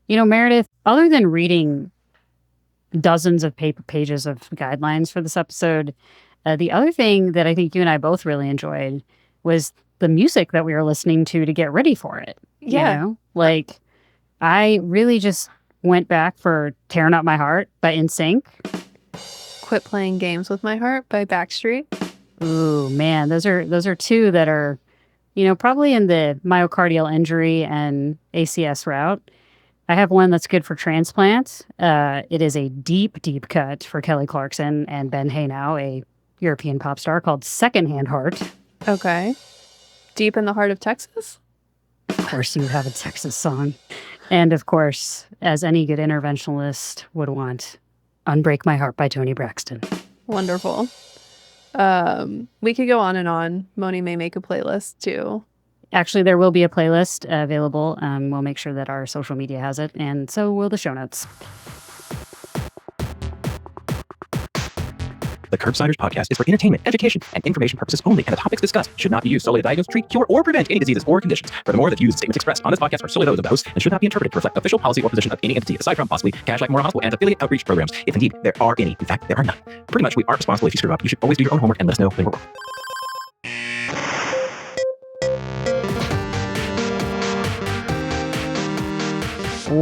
Meredith, other than reading dozens of pages of guidelines for this episode, the other thing that I think you and I both really enjoyed was the music that we were listening to get ready for it. Yeah. I really just went back for Tearing Up My Heart by NSYNC. Quit Playing Games with My Heart by Backstreet. Ooh, man, those are two that are, probably in the myocardial injury and ACS route. I have one that's good for transplant. It is a deep, deep cut for Kelly Clarkson and Ben Haynow, a European pop star, called Secondhand Heart. Okay. Deep in the heart of Texas? Of course, you would have a Texas song. And of course, as any good interventionalist would want, Unbreak My Heart by Toni Braxton. Wonderful. We could go on and on. Moni may make a playlist too. Actually, there will be a playlist available. We'll make sure that our social media has it, and so will the show notes. The Curbsiders podcast is for entertainment, education, and information purposes only, and the topics discussed should not be used solely to diagnose, treat, cure, or prevent any diseases or conditions. Furthermore, the views and statements expressed on this podcast are solely those of the host and should not be interpreted to reflect official policy or position of any entity, aside from possibly Cashback Memorial Hospital and affiliate outreach programs, if indeed there are any. In fact, there are none. Pretty much, we are responsible if you screw up. You should always do your own homework and let us know when we're wrong.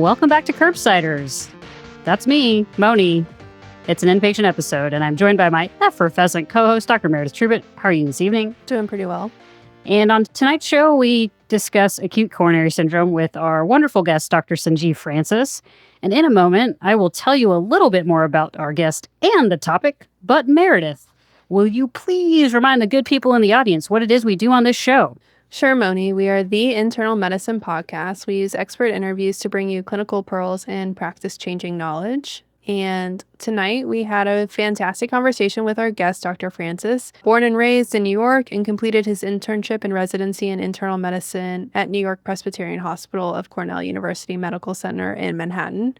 Welcome back to Curbsiders. That's me, Moni. It's an inpatient episode, and I'm joined by my effervescent co-host, Dr. Meredith Trubit. How are you this evening? Doing pretty well. And on tonight's show, we discuss acute coronary syndrome with our wonderful guest, Dr. Sanjeev Francis. And in a moment, I will tell you a little bit more about our guest and the topic. But Meredith, will you please remind the good people in the audience what it is we do on this show? Sure, Moni. We are the internal medicine podcast. We use expert interviews to bring you clinical pearls and practice-changing knowledge. And tonight we had a fantastic conversation with our guest, Dr. Francis, born and raised in New York and completed his internship and residency in internal medicine at New York Presbyterian Hospital of Cornell University Medical Center in Manhattan,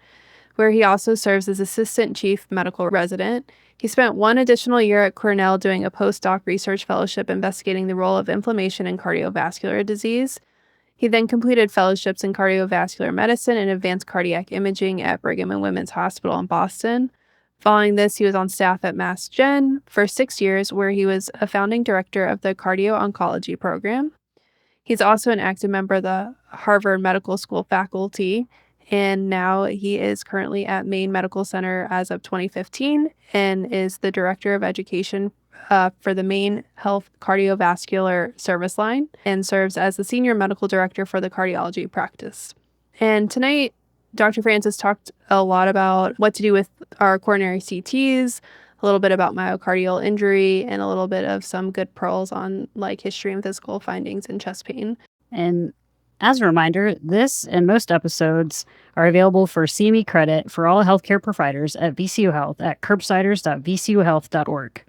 where he also serves as assistant chief medical resident. He spent one additional year at Cornell doing a postdoc research fellowship investigating the role of inflammation in cardiovascular disease. He then completed fellowships in cardiovascular medicine and advanced cardiac imaging at Brigham and Women's Hospital in Boston. Following this, he was on staff at Mass Gen for 6 years, where he was a founding director of the cardio-oncology program. He's also an active member of the Harvard Medical School faculty, and now he is currently at Maine Medical Center as of 2015 and is the director of education for the Maine Health Cardiovascular Service Line and serves as the senior medical director for the cardiology practice. And tonight, Dr. Francis talked a lot about what to do with our coronary CTs, a little bit about myocardial injury, and a little bit of some good pearls on history and physical findings in chest pain. And as a reminder, this and most episodes are available for CME credit for all healthcare providers at VCU Health at curbsiders.vcuhealth.org.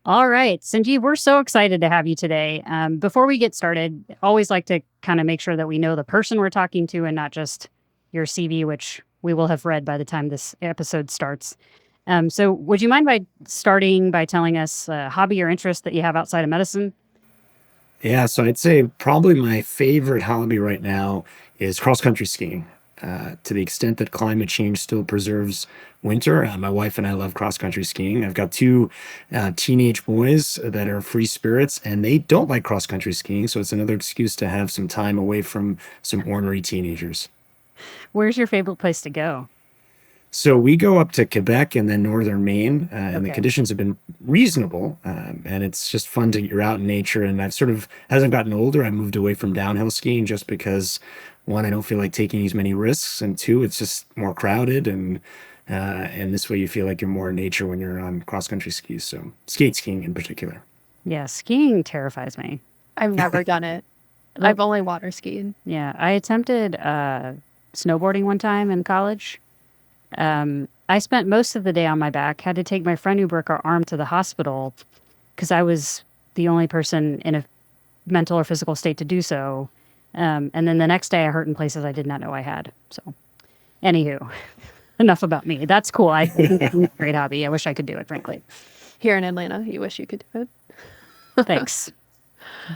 All right, Sanjeev, we're so excited to have you today. Before we get started, I always like to kind of make sure that we know the person we're talking to and not just your CV, which we will have read by the time this episode starts. So would you mind by starting by telling us a hobby or interest that you have outside of medicine? Yeah, so I'd say probably my favorite hobby right now is cross-country skiing. To the extent that climate change still preserves winter, my wife and I love cross-country skiing. I've got two teenage boys that are free spirits, and they don't like cross-country skiing, so it's another excuse to have some time away from some ornery teenagers. Where's your favorite place to go? So we go up to Quebec and then northern Maine, and the conditions have been reasonable, and it's just fun to you're out in nature. And I've as I've gotten older, I moved away from downhill skiing just because, one, I don't feel like taking as many risks, and two, it's just more crowded, and this way you feel like you're more in nature when you're on cross-country skis, so skate skiing in particular. Yeah, skiing terrifies me. I've never done it. I've only water skied. Yeah, I attempted snowboarding one time in college. I spent most of the day on my back, had to take my friend who broke her arm to the hospital because I was the only person in a mental or physical state to do so. And then the next day I hurt in places I did not know I had. So anywho, enough about me. That's cool. I think it's a great hobby. I wish I could do it, frankly. Here in Atlanta, you wish you could do it. Thanks.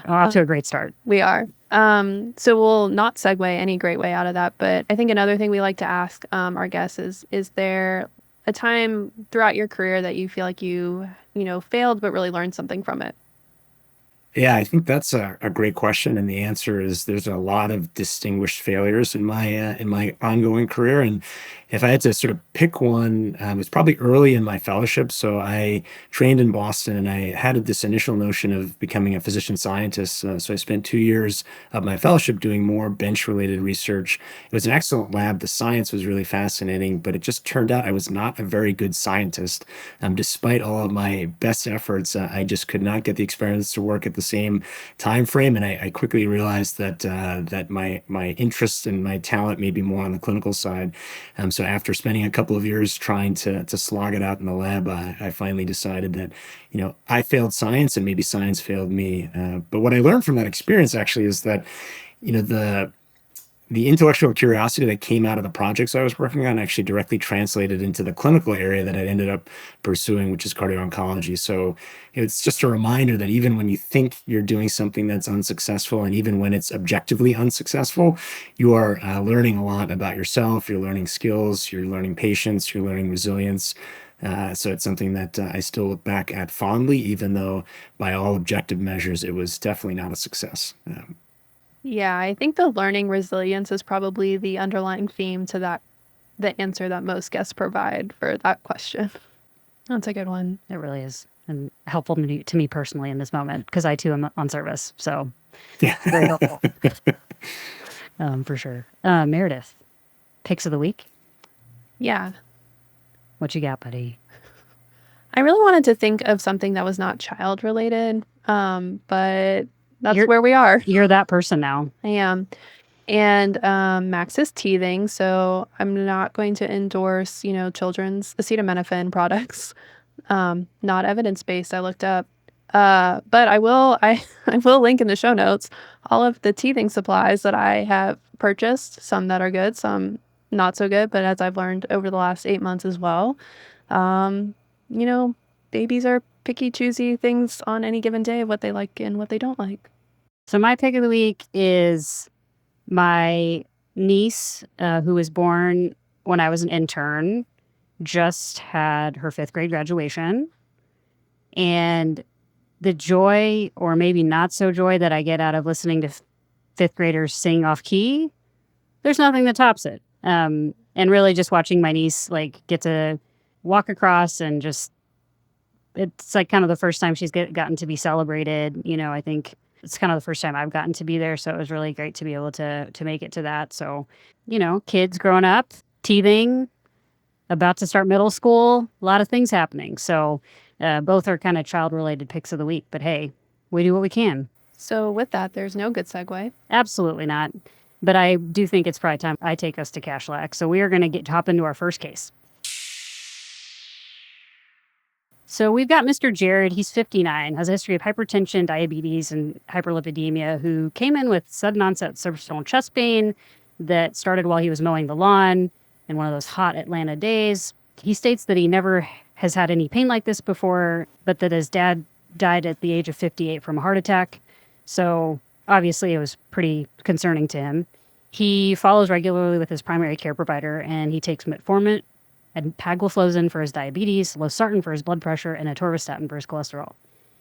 Off to a great start. We are. So we'll not segue any great way out of that. But I think another thing we like to ask our guests is there a time throughout your career that you feel like you failed but really learned something from it? Yeah, I think that's a great question, and the answer is there's a lot of distinguished failures in my ongoing career, and if I had to sort of pick one, it was probably early in my fellowship. So I trained in Boston, and I had this initial notion of becoming a physician scientist. So I spent 2 years of my fellowship doing more bench-related research. It was an excellent lab. The science was really fascinating, but it just turned out I was not a very good scientist. Despite all of my best efforts, I just could not get the experiments to work at the same time frame, and I quickly realized that my interest and my talent may be more on the clinical side. So after spending a couple of years trying to slog it out in the lab, I finally decided that I failed science and maybe science failed me. But what I learned from that experience actually is that the intellectual curiosity that came out of the projects I was working on actually directly translated into the clinical area that I ended up pursuing, which is cardio-oncology. So it's just a reminder that even when you think you're doing something that's unsuccessful, and even when it's objectively unsuccessful, you are learning a lot about yourself, you're learning skills, you're learning patience, you're learning resilience. So it's something that I still look back at fondly, even though by all objective measures, it was definitely not a success. Yeah, I think the learning resilience is probably the underlying theme to the answer that most guests provide for that question. That's a good one. It really is, and helpful to me personally in this moment because I too am on service. So very helpful. For sure. Meredith, picks of the week. Yeah. What you got, buddy? I really wanted to think of something that was not child related, but that's where we are. You're that person now. I am. And Max is teething, so I'm not going to endorse, children's acetaminophen products. Not evidence-based, I looked up. But I will link in the show notes all of the teething supplies that I have purchased, some that are good, some not so good, but as I've learned over the last 8 months as well, babies are picky, choosy things on any given day of what they like and what they don't like. So my pick of the week is my niece, who was born when I was an intern, just had her 5th grade graduation. And the joy, or maybe not so joy, that I get out of listening to 5th graders sing off key, there's nothing that tops it. And really just watching my niece get to walk across and just, it's kind of the first time she's gotten to be celebrated. I think it's kind of the first time I've gotten to be there. So it was really great to be able to make it to that. So, kids growing up, teething, about to start middle school, a lot of things happening. So both are kind of child-related picks of the week. But hey, we do what we can. So with that, there's no good segue. Absolutely not. But I do think it's probably time I take us to Cashlack. So we are going to hop into our first case. So we've got Mr. Jared. He's 59, has a history of hypertension, diabetes, and hyperlipidemia, who came in with sudden onset cerebral chest pain that started while he was mowing the lawn in one of those hot Atlanta days. He states that he never has had any pain like this before, but that his dad died at the age of 58 from a heart attack. So obviously it was pretty concerning to him. He follows regularly with his primary care provider, and he takes metformin and pagliflozin for his diabetes, losartan for his blood pressure, and atorvastatin for his cholesterol.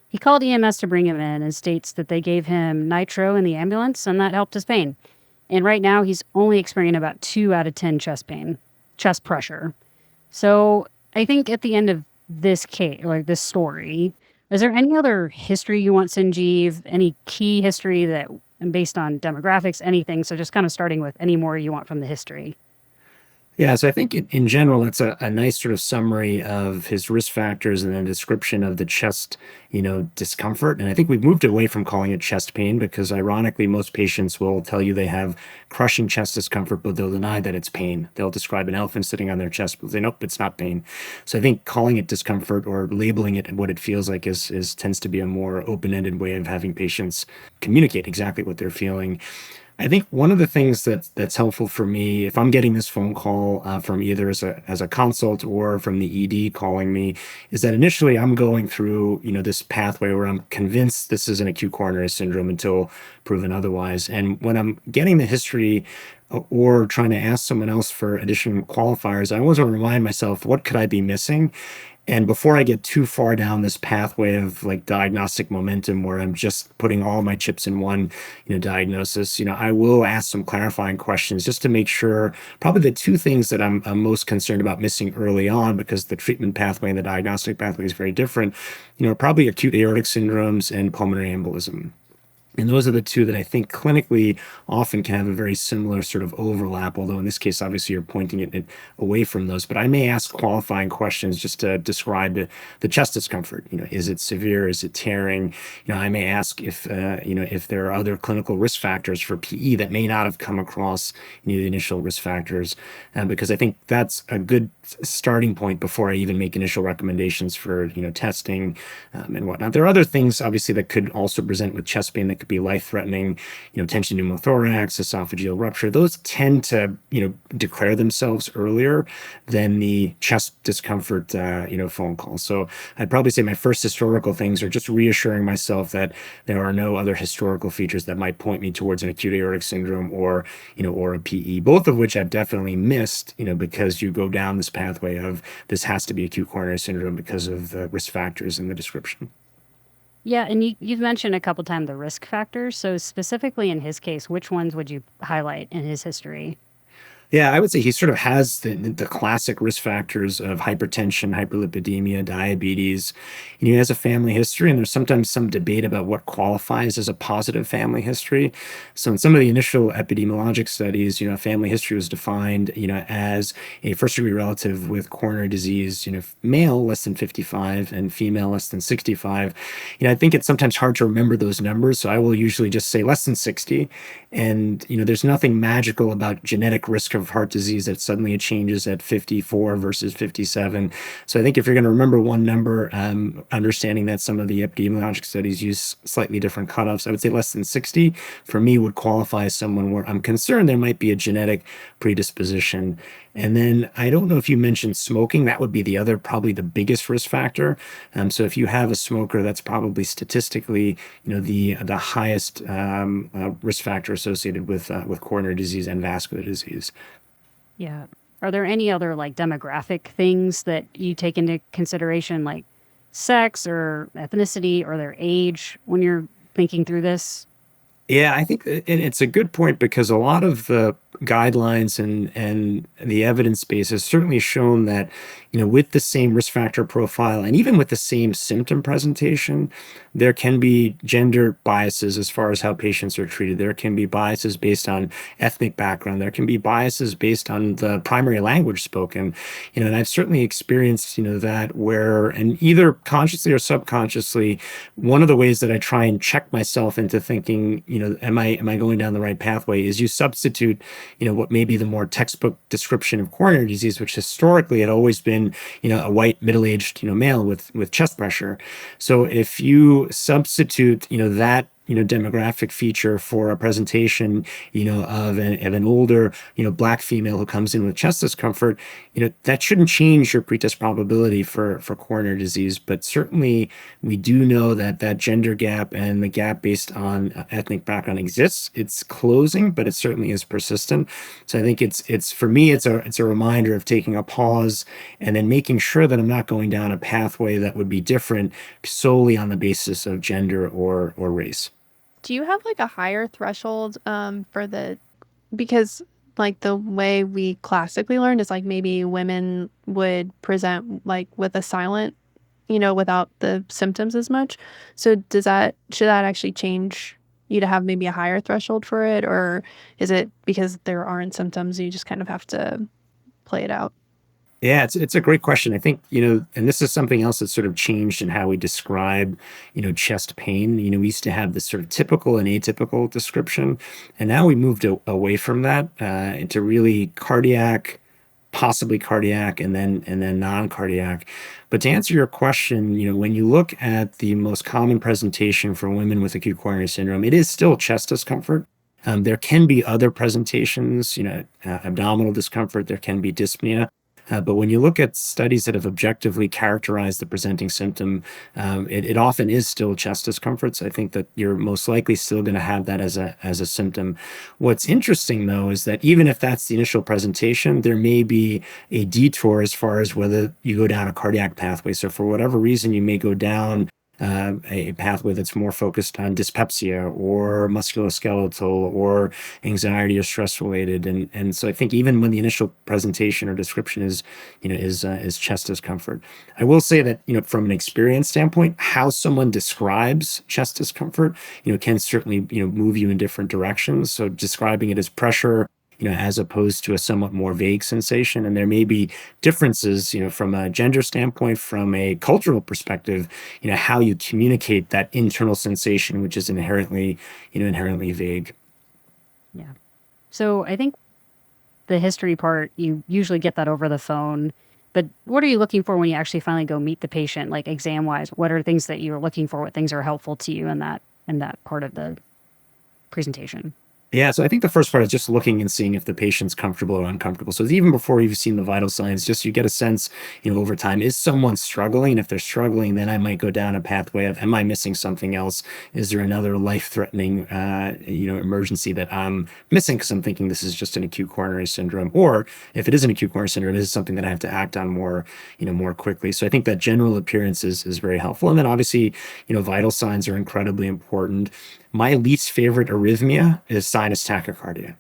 He called EMS to bring him in and states that they gave him nitro in the ambulance, and that helped his pain. And right now, he's only experiencing about 2 out of 10 chest pressure. So I think at the end of this case, this story, is there any other history you want, Sanjeev? Any key history that, based on demographics, anything? So just kind of starting with any more you want from the history. Yeah, so I think in general, it's a nice sort of summary of his risk factors and a description of the chest, discomfort. And I think we've moved away from calling it chest pain because ironically, most patients will tell you they have crushing chest discomfort, but they'll deny that it's pain. They'll describe an elephant sitting on their chest, but they nope, it's not pain. So I think calling it discomfort or labeling it what it feels like is tends to be a more open-ended way of having patients communicate exactly what they're feeling. I think one of the things that's helpful for me, if I'm getting this phone call from either as a consult or from the ED calling me, is that initially I'm going through this pathway where I'm convinced this is an acute coronary syndrome until proven otherwise. And when I'm getting the history or trying to ask someone else for additional qualifiers, I always want to remind myself, what could I be missing? And before I get too far down this pathway of like diagnostic momentum where I'm just putting all my chips in one, diagnosis, I will ask some clarifying questions just to make sure probably the two things that I'm most concerned about missing early on, because the treatment pathway and the diagnostic pathway is very different, probably acute aortic syndromes and pulmonary embolism. And those are the two that I think clinically often can have a very similar sort of overlap, although in this case, obviously, you're pointing it away from those. But I may ask qualifying questions just to describe the chest discomfort. Is it severe? Is it tearing? I may ask if there are other clinical risk factors for PE that may not have come across the initial risk factors, because I think that's a good starting point before I even make initial recommendations for testing and whatnot. There are other things, obviously, that could also present with chest pain that could be life-threatening, tension pneumothorax, esophageal rupture. Those tend to, declare themselves earlier than the chest discomfort, phone call. So I'd probably say my first historical things are just reassuring myself that there are no other historical features that might point me towards an acute aortic syndrome or a PE, both of which I've definitely missed, because you go down this pathway of this has to be acute coronary syndrome because of the risk factors in the description. Yeah, and you've mentioned a couple times the risk factors. So specifically in his case, which ones would you highlight in his history? Yeah, I would say he sort of has the classic risk factors of hypertension, hyperlipidemia, diabetes. He has a family history, and there's sometimes some debate about what qualifies as a positive family history. So in some of the initial epidemiologic studies, family history was defined, as a first-degree relative with coronary disease, male less than 55 and female less than 65. I think it's sometimes hard to remember those numbers, so I will usually just say less than 60. And, there's nothing magical about genetic risk of heart disease that suddenly it changes at 54 versus 57. So I think if you're going to remember one number, understanding that some of the epidemiologic studies use slightly different cutoffs, I would say less than 60 for me would qualify as someone where I'm concerned there might be a genetic predisposition. And then I don't know if you mentioned smoking. That would be the other, probably the biggest risk factor. So if you have a smoker, that's probably statistically, the highest risk factor associated with coronary disease and vascular disease. Yeah. Are there any other like demographic things that you take into consideration, like sex or ethnicity or their age when you're thinking through this? Yeah, I think it's a good point, because a lot of the guidelines and the evidence base has certainly shown that, with the same risk factor profile and even with the same symptom presentation, there can be gender biases as far as how patients are treated. There can be biases based on ethnic background. There can be biases based on the primary language spoken. And I've certainly experienced, that where, and either consciously or subconsciously, one of the ways that I try and check myself into thinking, am I going down the right pathway, is you substitute, what may be the more textbook description of coronary disease, which historically had always been, a white middle-aged, male with chest pressure. So if you substitute, that demographic feature for a presentation, of an older, Black female who comes in with chest discomfort, that shouldn't change your pretest probability for coronary disease. But certainly we do know that that gender gap and the gap based on ethnic background exists. It's closing, but it certainly is persistent. So I think it's for me, it's a reminder of taking a pause and then making sure that I'm not going down a pathway that would be different solely on the basis of gender or race. Do you have like a higher threshold because like the way we classically learned is like maybe women would present like with a silent, without the symptoms as much. So should that actually change you to have maybe a higher threshold for it, or is it because there aren't symptoms, you just kind of have to play it out? Yeah, it's a great question. I think, and this is something else that's sort of changed in how we describe, chest pain. We used to have this sort of typical and atypical description, and now we moved away from that into really cardiac, possibly cardiac, and then non-cardiac. But to answer your question, when you look at the most common presentation for women with acute coronary syndrome, it is still chest discomfort. There can be other presentations, abdominal discomfort, there can be dyspnea. But when you look at studies that have objectively characterized the presenting symptom, it often is still chest discomfort. So I think that you're most likely still going to have that as a symptom. What's interesting, though, is that even if that's the initial presentation, there may be a detour as far as whether you go down a cardiac pathway. So for whatever reason, you may go down a pathway that's more focused on dyspepsia or musculoskeletal or anxiety or stress related. And so I think even when the initial presentation or description is chest discomfort, I will say that, from an experience standpoint, how someone describes chest discomfort, can certainly, move you in different directions. So describing it as pressure, as opposed to a somewhat more vague sensation. And there may be differences, from a gender standpoint, from a cultural perspective, how you communicate that internal sensation, which is inherently vague. Yeah. So I think the history part, you usually get that over the phone. But what are you looking for when you actually finally go meet the patient, like exam wise? What are things that you're looking for? What things are helpful to you in that part of the presentation? Yeah, so I think the first part is just looking and seeing if the patient's comfortable or uncomfortable. So even before you've seen the vital signs, just you get a sense, over time, is someone struggling? And if they're struggling, then I might go down a pathway of, am I missing something else? Is there another life-threatening, emergency that I'm missing because I'm thinking this is just an acute coronary syndrome? Or if it is an acute coronary syndrome, it is something that I have to act on more quickly. So I think that general appearance is very helpful. And then obviously, vital signs are incredibly important. My least favorite arrhythmia is sinus tachycardia.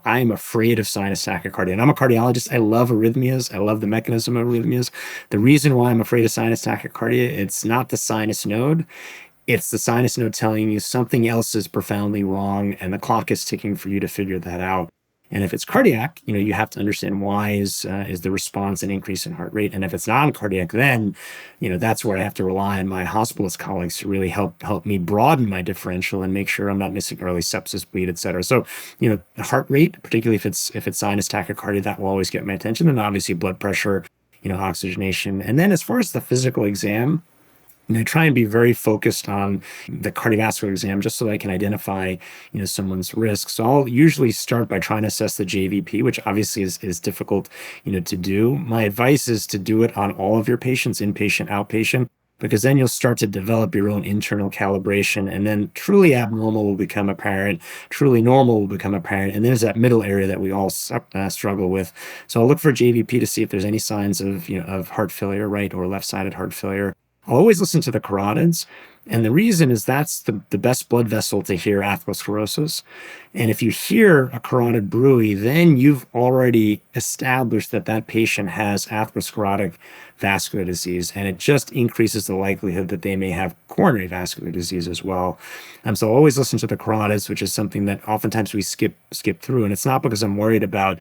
I am afraid of sinus tachycardia. And I'm a cardiologist. I love arrhythmias. I love the mechanism of arrhythmias. The reason why I'm afraid of sinus tachycardia, it's not the sinus node. It's the sinus node telling you something else is profoundly wrong, and the clock is ticking for you to figure that out. And if it's cardiac, you have to understand why is the response an increase in heart rate. And if it's non-cardiac, then, that's where I have to rely on my hospitalist colleagues to really help me broaden my differential and make sure I'm not missing early sepsis, bleed, et cetera. So, the heart rate, particularly if it's sinus tachycardia, that will always get my attention. And obviously blood pressure, oxygenation. And then as far as the physical exam, try and be very focused on the cardiovascular exam just so that I can identify, someone's risk. So I'll usually start by trying to assess the JVP, which obviously is difficult, to do. My advice is to do it on all of your patients, inpatient, outpatient, because then you'll start to develop your own internal calibration, and then truly abnormal will become apparent, truly normal will become apparent, and there's that middle area that we all struggle with. So I'll look for JVP to see if there's any signs of heart failure, right, or left-sided heart failure. I'll always listen to the carotids. And the reason is that's the best blood vessel to hear atherosclerosis. And if you hear a carotid bruit, then you've already established that patient has atherosclerotic vascular disease. And it just increases the likelihood that they may have coronary vascular disease as well. So I'll always listen to the carotids, which is something that oftentimes we skip through. And it's not because I'm worried about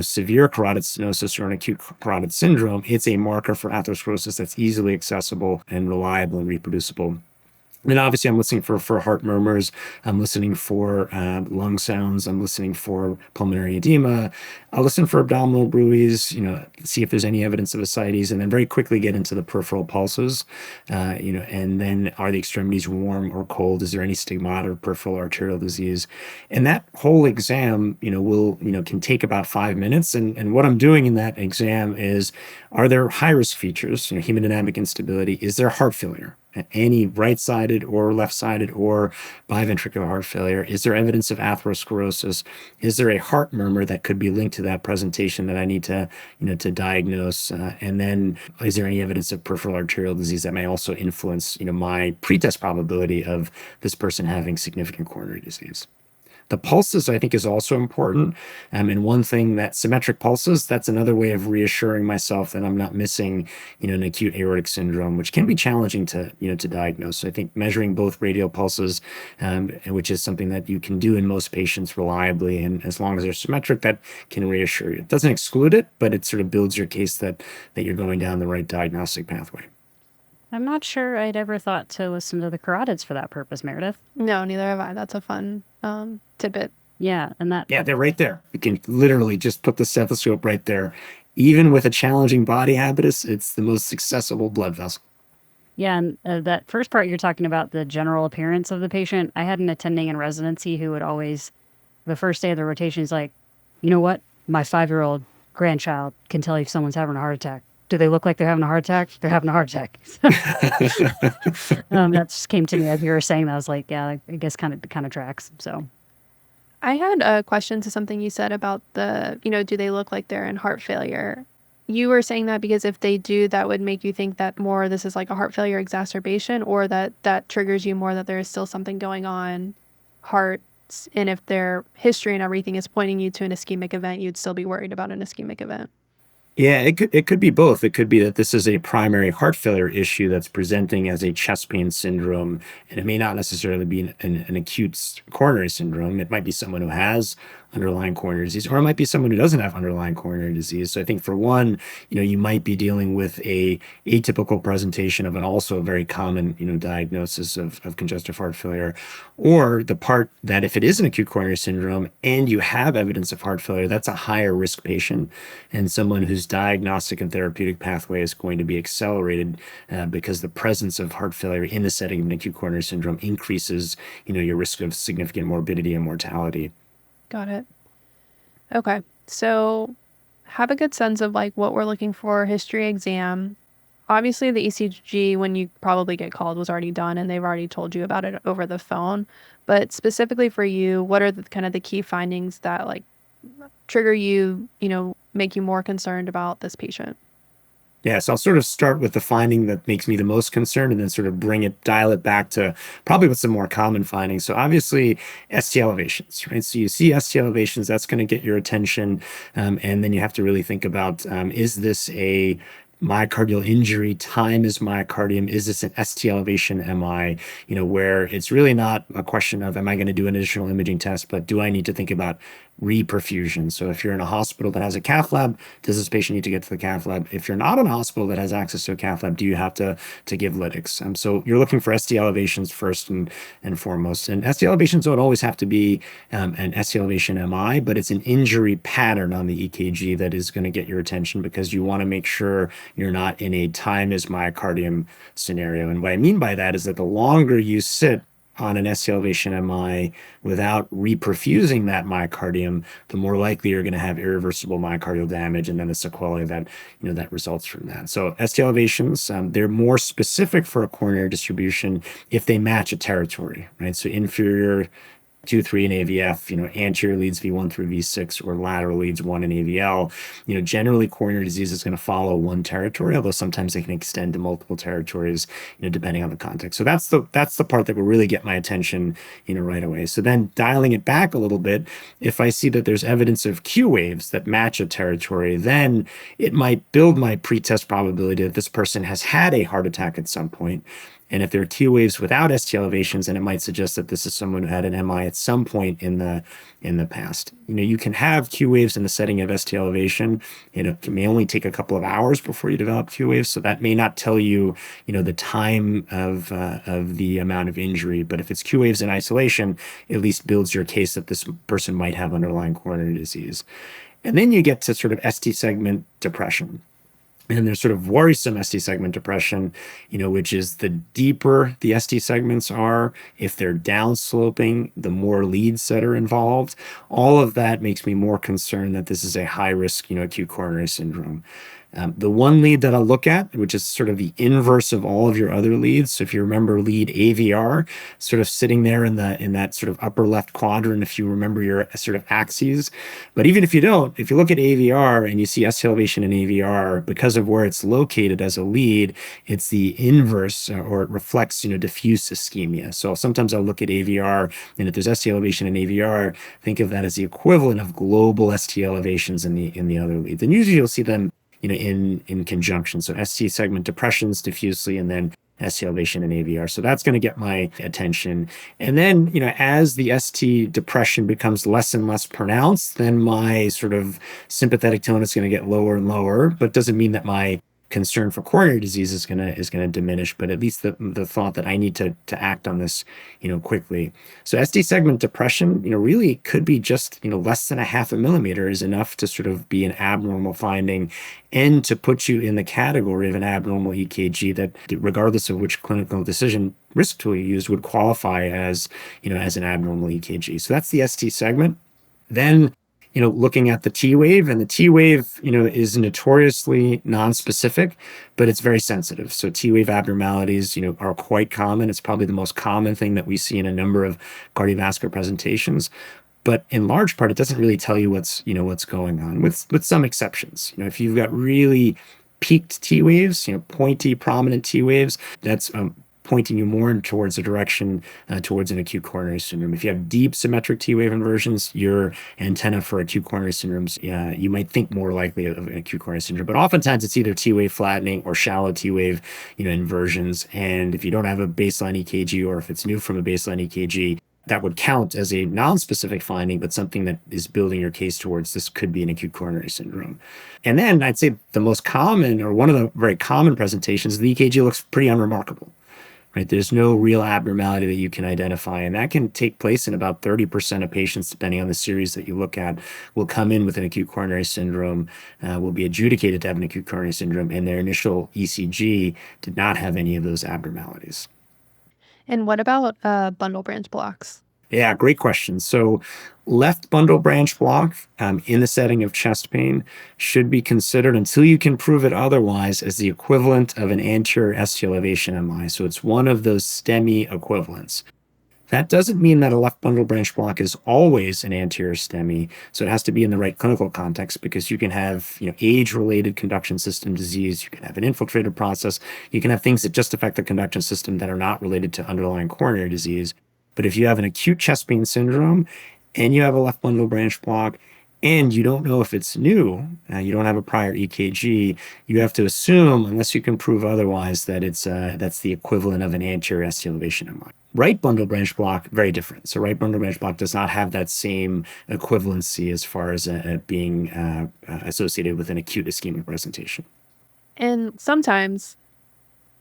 severe carotid stenosis or an acute carotid syndrome. It's a marker for atherosclerosis that's easily accessible and reliable and reproducible. And obviously, I'm listening for heart murmurs. I'm listening for lung sounds. I'm listening for pulmonary edema. I'll listen for abdominal bruits, see if there's any evidence of ascites, and then very quickly get into the peripheral pulses, and then are the extremities warm or cold? Is there any stigmata or peripheral arterial disease? And that whole exam, can take about 5 minutes. And what I'm doing in that exam is, are there high-risk features, hemodynamic instability? Is there heart failure? Any right-sided or left-sided or biventricular heart failure? Is there evidence of atherosclerosis? Is there a heart murmur that could be linked to that presentation that I need to, to diagnose? And then is there any evidence of peripheral arterial disease that may also influence, my pretest probability of this person having significant coronary disease? The pulses, I think, is also important. And one thing that symmetric pulses, that's another way of reassuring myself that I'm not missing, an acute aortic syndrome, which can be challenging to diagnose. So I think measuring both radial pulses, which is something that you can do in most patients reliably, and as long as they're symmetric, that can reassure you. It doesn't exclude it, but it sort of builds your case that you're going down the right diagnostic pathway. I'm not sure I'd ever thought to listen to the carotids for that purpose, Meredith. No, neither have I. That's a fun tidbit. Yeah, and they're right there. You can literally just put the stethoscope right there. Even with a challenging body habitus, it's the most accessible blood vessel. Yeah, and that first part you're talking about, the general appearance of the patient, I had an attending in residency who would always the first day of the rotation, he's like, you know what? My 5-year-old grandchild can tell you if someone's having a heart attack. Do they look like they're having a heart attack? They're having a heart attack. That just came to me as you were saying that. I was like, yeah, I guess kind of tracks. So I had a question to something you said about do they look like they're in heart failure? You were saying that because if they do, that would make you think that more this is like a heart failure exacerbation, or that triggers you more that there is still something going on, hearts, and if their history and everything is pointing you to an ischemic event, you'd still be worried about an ischemic event. Yeah, it could be both. It could be that this is a primary heart failure issue that's presenting as a chest pain syndrome, and it may not necessarily be an acute coronary syndrome. It might be someone who has underlying coronary disease, or it might be someone who doesn't have underlying coronary disease. So I think for one, you might be dealing with a atypical presentation of an also very common, diagnosis of congestive heart failure, or the part that if it is an acute coronary syndrome and you have evidence of heart failure, that's a higher risk patient and someone whose diagnostic and therapeutic pathway is going to be accelerated because the presence of heart failure in the setting of an acute coronary syndrome increases, your risk of significant morbidity and mortality. Got it. Okay. So have a good sense of like what we're looking for, history exam. Obviously the ECG, when you probably get called, was already done and they've already told you about it over the phone. But specifically for you, what are the kind of the key findings that like trigger you, make you more concerned about this patient? Yeah, so I'll sort of start with the finding that makes me the most concerned and then sort of dial it back to probably what's the more common findings. So obviously ST elevations, right? So you see ST elevations, that's going to get your attention. And then you have to really think about, is this a myocardial injury, time is myocardium, is this an ST elevation MI, where it's really not a question of, am I going to do an additional imaging test, but do I need to think about reperfusion? So if you're in a hospital that has a cath lab, does this patient need to get to the cath lab? If you're not in a hospital that has access to a cath lab, do you have to give lytics? So you're looking for ST elevations first and foremost. And ST elevations don't always have to be an ST elevation MI, but it's an injury pattern on the EKG that is going to get your attention because you want to make sure you're not in a time is myocardium scenario. And what I mean by that is that the longer you sit on an ST elevation MI without reperfusing that myocardium, the more likely you're going to have irreversible myocardial damage and then the sequelae that that results from that. So ST elevations, they're more specific for a coronary distribution if they match a territory, right? So inferior 2, 3 in AVF, anterior leads V1 through V6 or lateral leads 1 in AVL. Generally coronary disease is going to follow one territory, although sometimes they can extend to multiple territories, depending on the context. So that's the part that will really get my attention, right away. So then dialing it back a little bit, if I see that there's evidence of Q waves that match a territory, then it might build my pretest probability that this person has had a heart attack at some point. And if there are Q waves without ST elevations, then it might suggest that this is someone who had an MI at some point in the past. You can have Q waves in the setting of ST elevation. It may only take a couple of hours before you develop Q waves, so that may not tell you, the time of the amount of injury. But if it's Q waves in isolation, it at least builds your case that this person might have underlying coronary disease. And then you get to sort of ST segment depression. And there's sort of worrisome ST segment depression, which is the deeper the ST segments are, if they're downsloping, the more leads that are involved. All of that makes me more concerned that this is a high risk, acute coronary syndrome. The one lead that I'll look at, which is sort of the inverse of all of your other leads. So if you remember lead AVR, sort of sitting there in that sort of upper left quadrant, if you remember your sort of axes. But even if you don't, if you look at AVR and you see ST elevation in AVR, because of where it's located as a lead, it's the inverse, or it reflects, diffuse ischemia. So sometimes I'll look at AVR, and if there's ST elevation in AVR, think of that as the equivalent of global ST elevations in the other leads. And usually you'll see them in conjunction. So ST segment depressions diffusely, and then ST elevation and AVR. So that's going to get my attention. And then, as the ST depression becomes less and less pronounced, then my sort of sympathetic tone is going to get lower and lower, but doesn't mean that my concern for coronary disease is gonna diminish, but at least the thought that I need to act on this, quickly. So ST segment depression, really could be just, less than 0.5 millimeter is enough to sort of be an abnormal finding and to put you in the category of an abnormal EKG that, regardless of which clinical decision risk tool you use, would qualify as, as an abnormal EKG. So that's the ST segment. Then, looking at the T wave, and the T wave, is notoriously nonspecific, but it's very sensitive. So T wave abnormalities, are quite common. It's probably the most common thing that we see in a number of cardiovascular presentations. But in large part, it doesn't really tell you what's going on, with some exceptions. If you've got really peaked T waves, pointy, prominent T waves, that's pointing you more towards a direction towards an acute coronary syndrome. If you have deep symmetric T wave inversions, your antenna for acute coronary syndromes, you might think more likely of an acute coronary syndrome. But oftentimes it's either T wave flattening or shallow T wave, inversions. And if you don't have a baseline EKG, or if it's new from a baseline EKG, that would count as a non-specific finding, but something that is building your case towards this could be an acute coronary syndrome. And then I'd say the most common, or one of the very common presentations, the EKG looks pretty unremarkable. Right? There's no real abnormality that you can identify, and that can take place in about 30% of patients, depending on the series that you look at, will come in with an acute coronary syndrome, will be adjudicated to have an acute coronary syndrome, and their initial ECG did not have any of those abnormalities. And what about bundle branch blocks? Yeah, great question. So left bundle branch block in the setting of chest pain should be considered, until you can prove it otherwise, as the equivalent of an anterior ST elevation MI. So it's one of those STEMI equivalents. That doesn't mean that a left bundle branch block is always an anterior STEMI. So it has to be in the right clinical context, because you can have age-related conduction system disease, you can have an infiltrative process, you can have things that just affect the conduction system that are not related to underlying coronary disease. But if you have an acute chest pain syndrome and you have a left bundle branch block, and you don't know if it's new, you don't have a prior EKG, you have to assume, unless you can prove otherwise, that that's the equivalent of an anterior ST elevation MI. Right bundle branch block, very different. So right bundle branch block does not have that same equivalency as far as being associated with an acute ischemic presentation. And sometimes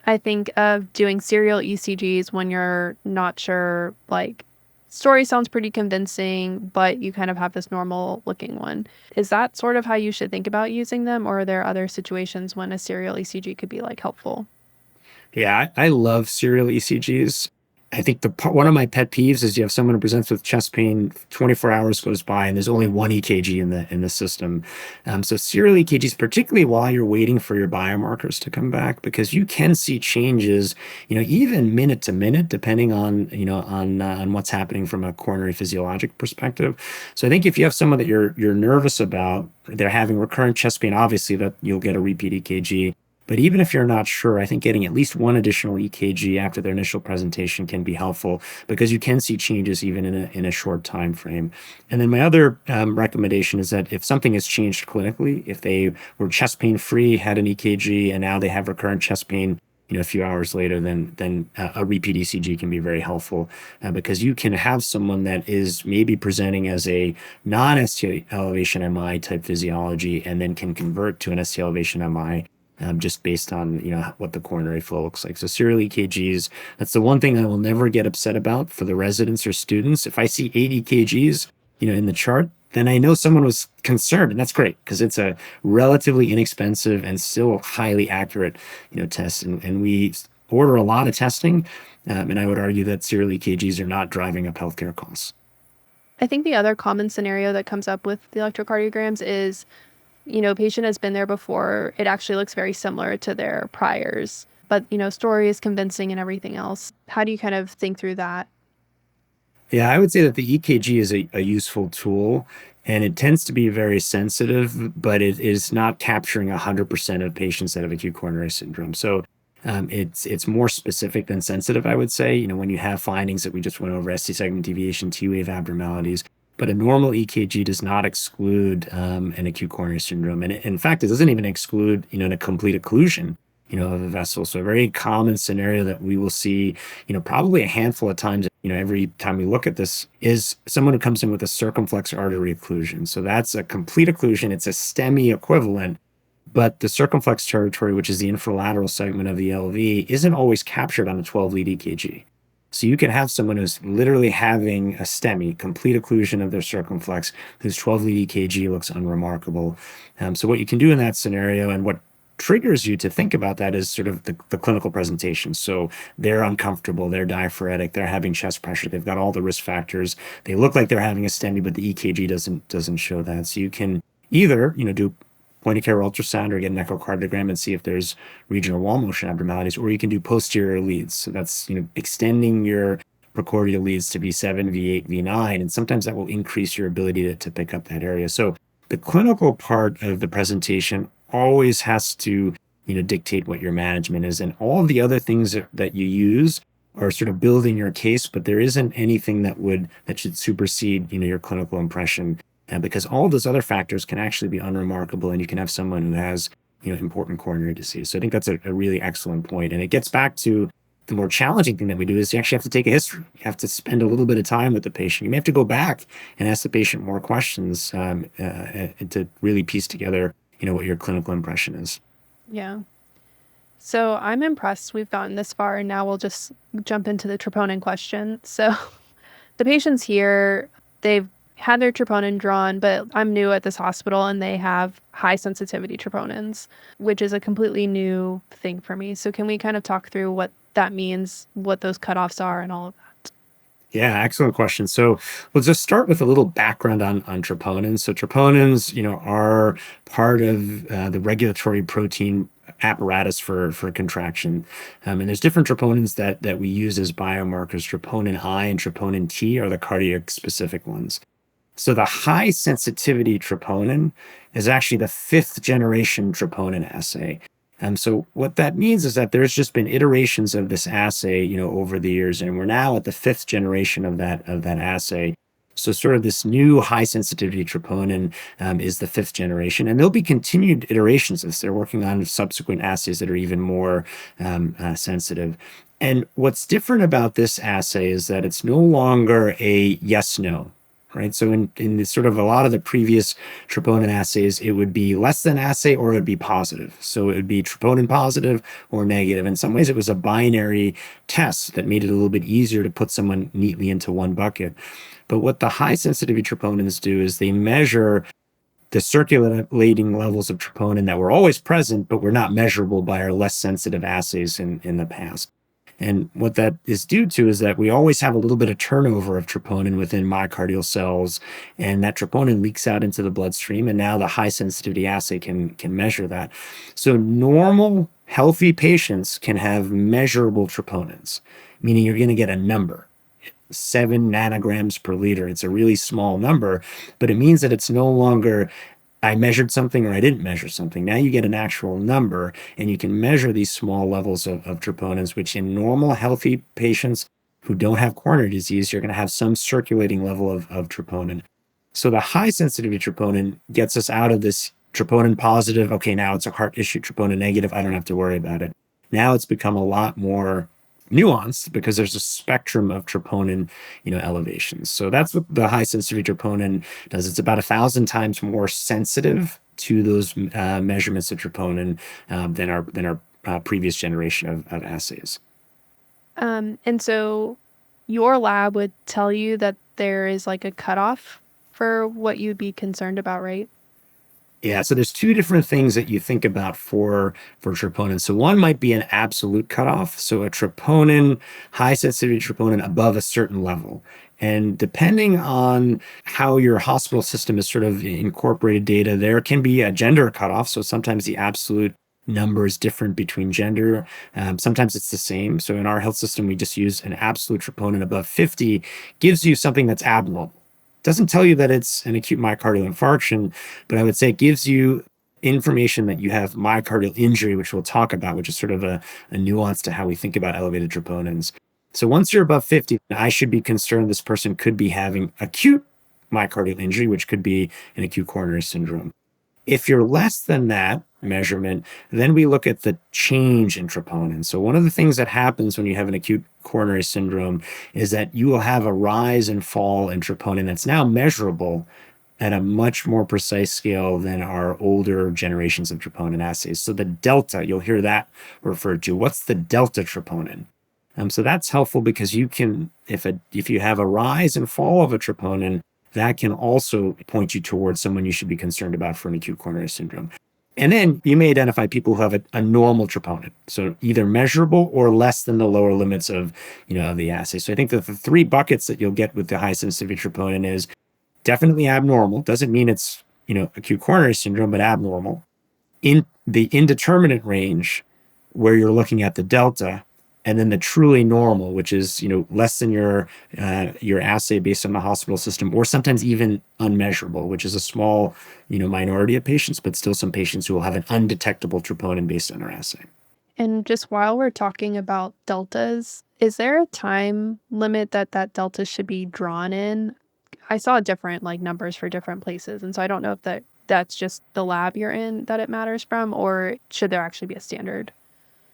I think of doing serial ECGs when you're not sure, like, story sounds pretty convincing, but you kind of have this normal looking one. Is that sort of how you should think about using them, or are there other situations when a serial ECG could be helpful? Yeah, I love serial ECGs. I think one of my pet peeves is you have someone who presents with chest pain, 24 hours goes by, and there's only one EKG in the system. So serial EKGs, particularly while you're waiting for your biomarkers to come back, because you can see changes, even minute to minute, depending on what's happening from a coronary physiologic perspective. So I think if you have someone that you're nervous about, they're having recurrent chest pain, obviously that you'll get a repeat EKG. But even if you're not sure, I think getting at least one additional EKG after their initial presentation can be helpful, because you can see changes even in a short time frame. And then my other recommendation is that if something has changed clinically, if they were chest pain free, had an EKG, and now they have recurrent chest pain, a few hours later, then a repeat ECG can be very helpful, because you can have someone that is maybe presenting as a non-ST elevation MI type physiology, and then can convert to an ST elevation MI. Just based on what the coronary flow looks like. So serial EKGs, that's the one thing I will never get upset about for the residents or students. If I see 8 EKGs, in the chart, then I know someone was concerned, and that's great, because it's a relatively inexpensive and still highly accurate, test. And we order a lot of testing, and I would argue that serial EKGs are not driving up healthcare costs. I think the other common scenario that comes up with the electrocardiograms is, patient has been there before. It actually looks very similar to their priors, but, story is convincing and everything else. How do you kind of think through that? Yeah, I would say that the EKG is a useful tool, and it tends to be very sensitive, but it is not capturing 100% of patients that have acute coronary syndrome. So it's more specific than sensitive, I would say, when you have findings that we just went over, ST segment deviation, T wave abnormalities. But a normal EKG does not exclude an acute coronary syndrome. And in fact, it doesn't even exclude, a complete occlusion, of a vessel. So a very common scenario that we will see, probably a handful of times, every time we look at this, is someone who comes in with a circumflex artery occlusion. So that's a complete occlusion. It's a STEMI equivalent, but the circumflex territory, which is the infralateral segment of the LV, isn't always captured on a 12-lead EKG. So you can have someone who's literally having a STEMI, complete occlusion of their circumflex, whose 12-lead EKG looks unremarkable. So what you can do in that scenario, and what triggers you to think about that is sort of the clinical presentation. So they're uncomfortable, they're diaphoretic, they're having chest pressure, they've got all the risk factors. They look like they're having a STEMI, but the EKG doesn't show that. So you can either, do point of care ultrasound or get an echocardiogram and see if there's regional wall motion abnormalities, or you can do posterior leads. So that's, extending your precordial leads to V7, V8, V9, and sometimes that will increase your ability to pick up that area. So the clinical part of the presentation always has to, dictate what your management is, and all the other things that you use are sort of building your case, but there isn't anything that should supersede, your clinical impression, because all those other factors can actually be unremarkable, and you can have someone who has, important coronary disease. So I think that's a really excellent point, and it gets back to the more challenging thing that we do is you actually have to take a history. You have to spend a little bit of time with the patient. You may have to go back and ask the patient more questions to really piece together, what your clinical impression is. Yeah. So I'm impressed we've gotten this far, and now we'll just jump into the troponin question. So the patients here, they've had their troponin drawn, but I'm new at this hospital and they have high sensitivity troponins, which is a completely new thing for me. So can we kind of talk through what that means, what those cutoffs are, and all of that? Yeah, excellent question. So we'll just start with a little background on troponins. So troponins, are part of the regulatory protein apparatus for contraction. And there's different troponins that we use as biomarkers. Troponin I and troponin T are the cardiac specific ones. So the high sensitivity troponin is actually the 5th generation troponin assay. So what that means is that there's just been iterations of this assay, over the years, and we're now at the 5th generation of that assay. So sort of this new high sensitivity troponin is the 5th generation, and there'll be continued iterations of this. They're working on subsequent assays that are even more sensitive. And what's different about this assay is that it's no longer a yes/no. Right. So in the sort of a lot of the previous troponin assays, it would be less than assay or it would be positive. So it would be troponin positive or negative. In some ways, it was a binary test that made it a little bit easier to put someone neatly into one bucket. But what the high sensitivity troponins do is they measure the circulating levels of troponin that were always present, but were not measurable by our less sensitive assays in the past. And what that is due to is that we always have a little bit of turnover of troponin within myocardial cells, and that troponin leaks out into the bloodstream, and now the high sensitivity assay can measure that. So normal, healthy patients can have measurable troponins, meaning you're going to get a number. 7 nanograms per liter. It's a really small number, but it means that it's no longer I measured something or I didn't measure something. Now you get an actual number, and you can measure these small levels of troponins, which in normal, healthy patients who don't have coronary disease, you're going to have some circulating level of troponin. So the high sensitivity troponin gets us out of this troponin positive. Okay, now it's a heart issue, troponin negative. I don't have to worry about it. Now it's become a lot more nuanced because there's a spectrum of troponin, elevations. So that's what the high sensitivity troponin does. It's about 1,000 times more sensitive to those measurements of troponin than our previous generation of assays. And so your lab would tell you that there is like a cutoff for what you'd be concerned about, right? Yeah, so there's 2 different things that you think about for troponin. So one might be an absolute cutoff. So a troponin, high sensitivity troponin above a certain level. And depending on how your hospital system has sort of incorporated data, there can be a gender cutoff. So sometimes the absolute number is different between gender. Sometimes it's the same. So in our health system, we just use an absolute troponin above 50, gives you something that's abnormal. Doesn't tell you that it's an acute myocardial infarction, but I would say it gives you information that you have myocardial injury, which we'll talk about, which is sort of a nuance to how we think about elevated troponins. So once you're above 50, I should be concerned this person could be having acute myocardial injury, which could be an acute coronary syndrome. If you're less than that measurement, then we look at the change in troponin. So one of the things that happens when you have an acute coronary syndrome is that you will have a rise and fall in troponin that's now measurable at a much more precise scale than our older generations of troponin assays. So the delta, you'll hear that referred to. What's the delta troponin? So that's helpful because you can, if you have a rise and fall of a troponin, that can also point you towards someone you should be concerned about for an acute coronary syndrome. And then you may identify people who have a normal troponin, so either measurable or less than the lower limits of, of the assay. So I think that the three buckets that you'll get with the high sensitivity troponin is definitely abnormal. Doesn't mean it's, acute coronary syndrome, but abnormal. In the indeterminate range, where you're looking at the delta, and then the truly normal, which is, less than your assay based on the hospital system, or sometimes even unmeasurable, which is a small, minority of patients, but still some patients who will have an undetectable troponin based on their assay. And just while we're talking about deltas, is there a time limit that delta should be drawn in? I saw different numbers for different places, and so I don't know if that's just the lab you're in that it matters from, or should there actually be a standard?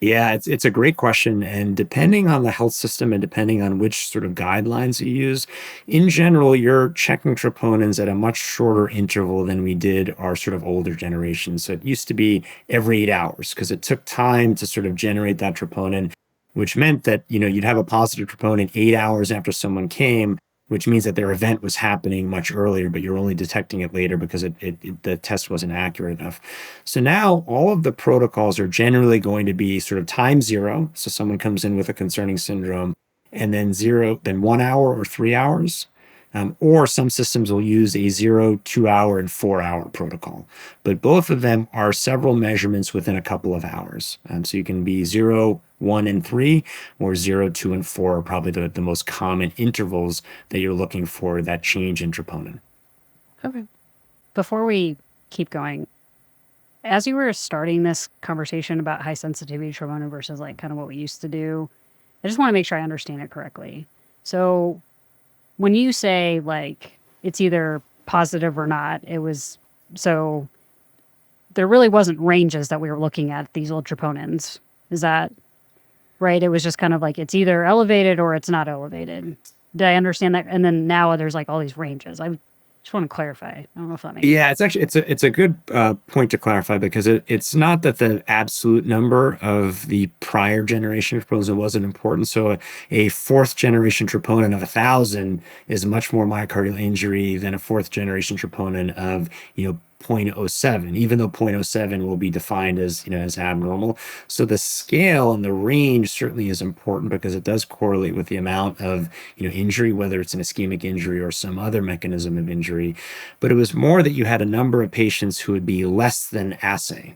Yeah, it's a great question. And depending on the health system and depending on which sort of guidelines you use, in general, you're checking troponins at a much shorter interval than we did our sort of older generations. So it used to be every 8 hours because it took time to sort of generate that troponin, which meant that, you'd have a positive troponin 8 hours after someone came, which means that their event was happening much earlier, but you're only detecting it later because the test wasn't accurate enough. So now all of the protocols are generally going to be sort of time zero. So someone comes in with a concerning syndrome and then 1 hour or 3 hours. Or some systems will use a 0, 2 hour, and 4 hour protocol. But both of them are several measurements within a couple of hours. So you can be 0, 1, and 3, or 0, 2, and 4 are probably the most common intervals that you're looking for that change in troponin. Okay. Before we keep going, as you were starting this conversation about high sensitivity troponin versus kind of what we used to do, I just want to make sure I understand it correctly. So when you say it's either positive or not, so there really wasn't ranges that we were looking at these old troponins. Is that right? It was just kind of it's either elevated or it's not elevated. Did I understand that? And then now there's all these ranges. I just want to clarify. I don't know if that makes sense. Yeah, it's a good point to clarify because it's not that the absolute number of the prior generation of troponins wasn't important. So a fourth generation troponin of 1,000 is much more myocardial injury than a fourth generation troponin of 0.07, even though 0.07 will be defined as as abnormal. So the scale and the range certainly is important because it does correlate with the amount of injury, whether it's an ischemic injury or some other mechanism of injury. But it was more that you had a number of patients who would be less than assay.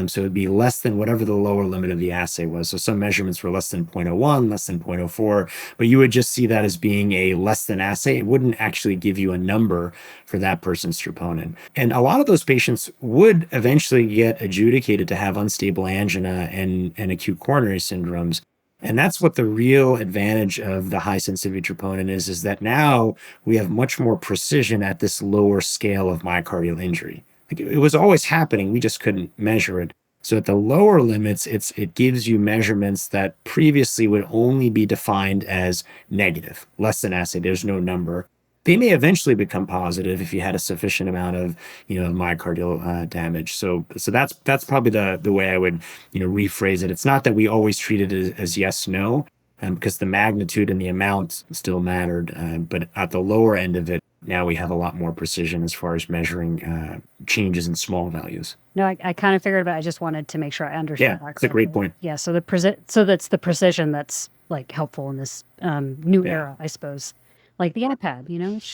So it'd be less than whatever the lower limit of the assay was. So some measurements were less than 0.01, less than 0.04, but you would just see that as being a less than assay. It wouldn't actually give you a number for that person's troponin. And a lot of those patients would eventually get adjudicated to have unstable angina and acute coronary syndromes. And that's what the real advantage of the high sensitivity troponin is that now we have much more precision at this lower scale of myocardial injury. It was always happening. We just couldn't measure it. So at the lower limits, it gives you measurements that previously would only be defined as negative, less than assay. There's no number. They may eventually become positive if you had a sufficient amount of myocardial damage. So that's probably the way I would rephrase it. It's not that we always treat it as yes, no, because the magnitude and the amount still mattered. But at the lower end of it, now we have a lot more precision as far as measuring changes in small values. No, I kind of figured, but I just wanted to make sure I understand. Yeah, it's a great point. Yeah, so that's the precision that's helpful in this new era, I suppose. Like the iPad,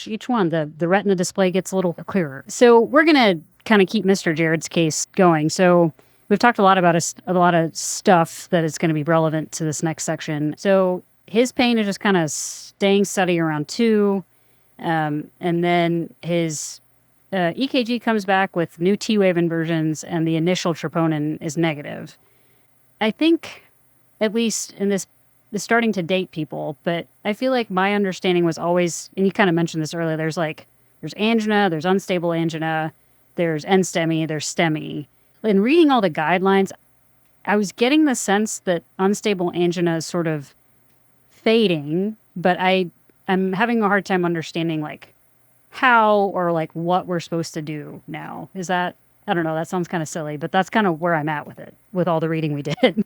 each one, the retina display gets a little clearer. So we're gonna kind of keep Mr. Jared's case going. So we've talked a lot about a lot of stuff that is going to be relevant to this next section. So his pain is just kind of staying steady around 2. And then his EKG comes back with new T-wave inversions and the initial troponin is negative. I think, at least in this starting to date people, but I feel like my understanding was always, and you kind of mentioned this earlier, there's angina, there's unstable angina, there's NSTEMI, there's STEMI. In reading all the guidelines, I was getting the sense that unstable angina is sort of fading, but I'm having a hard time understanding how or what we're supposed to do now. Is that, I don't know, that sounds kind of silly, but that's kind of where I'm at with it, with all the reading we did.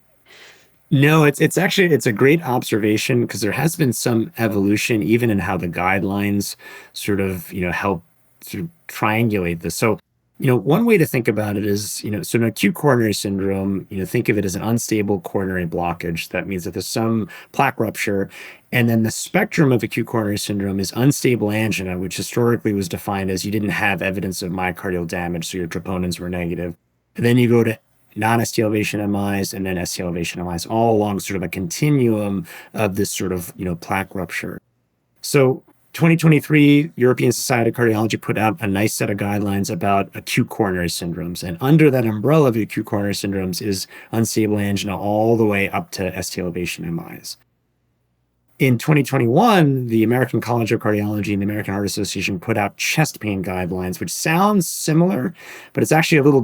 No, it's actually a great observation because there has been some evolution even in how the guidelines sort of help sort of triangulate this. So One way to think about it is, so an acute coronary syndrome, think of it as an unstable coronary blockage. That means that there's some plaque rupture. And then the spectrum of acute coronary syndrome is unstable angina, which historically was defined as you didn't have evidence of myocardial damage, so your troponins were negative. And then you go to non-ST elevation MIs and then ST elevation MIs, all along sort of a continuum of this sort of, plaque rupture. So 2023, European Society of Cardiology put out a nice set of guidelines about acute coronary syndromes. And under that umbrella of acute coronary syndromes is unstable angina all the way up to ST elevation MIs. In 2021, the American College of Cardiology and the American Heart Association put out chest pain guidelines, which sounds similar, but it's actually a little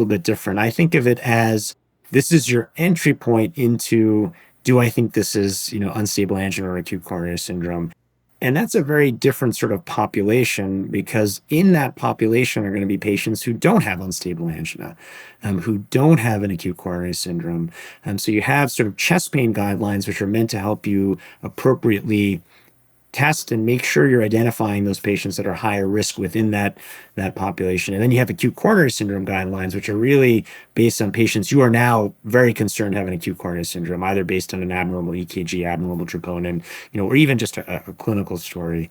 bit different. I think of it as this is your entry point into, do I think this is, unstable angina or acute coronary syndrome? And that's a very different sort of population, because in that population are going to be patients who don't have unstable angina, who don't have an acute coronary syndrome. So you have sort of chest pain guidelines, which are meant to help you appropriately test and make sure you're identifying those patients that are higher risk within that population. And then you have acute coronary syndrome guidelines, which are really based on patients you are now very concerned having acute coronary syndrome, either based on an abnormal EKG, abnormal troponin, or even just a clinical story.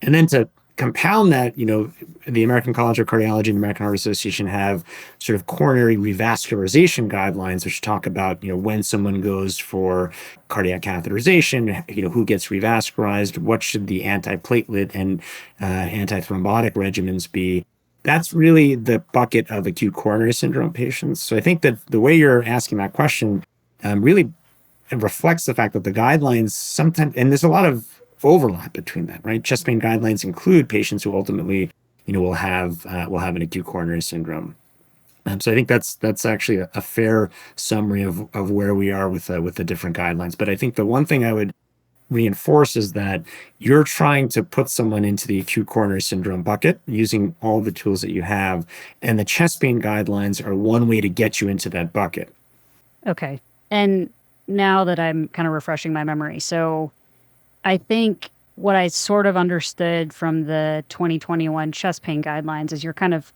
And then to compound that, the American College of Cardiology and the American Heart Association have sort of coronary revascularization guidelines, which talk about, when someone goes for cardiac catheterization, who gets revascularized, what should the antiplatelet and antithrombotic regimens be. That's really the bucket of acute coronary syndrome patients. So I think that the way you're asking that question really reflects the fact that the guidelines sometimes, and there's a lot of overlap between that, right? Chest pain guidelines include patients who ultimately, will have an acute coronary syndrome. So I think that's actually a fair summary of where we are with the different guidelines. But I think the one thing I would reinforce is that you're trying to put someone into the acute coronary syndrome bucket using all the tools that you have, and the chest pain guidelines are one way to get you into that bucket. Okay. And now that I'm kind of refreshing my memory, so I think what I sort of understood from the 2021 chest pain guidelines is you're kind of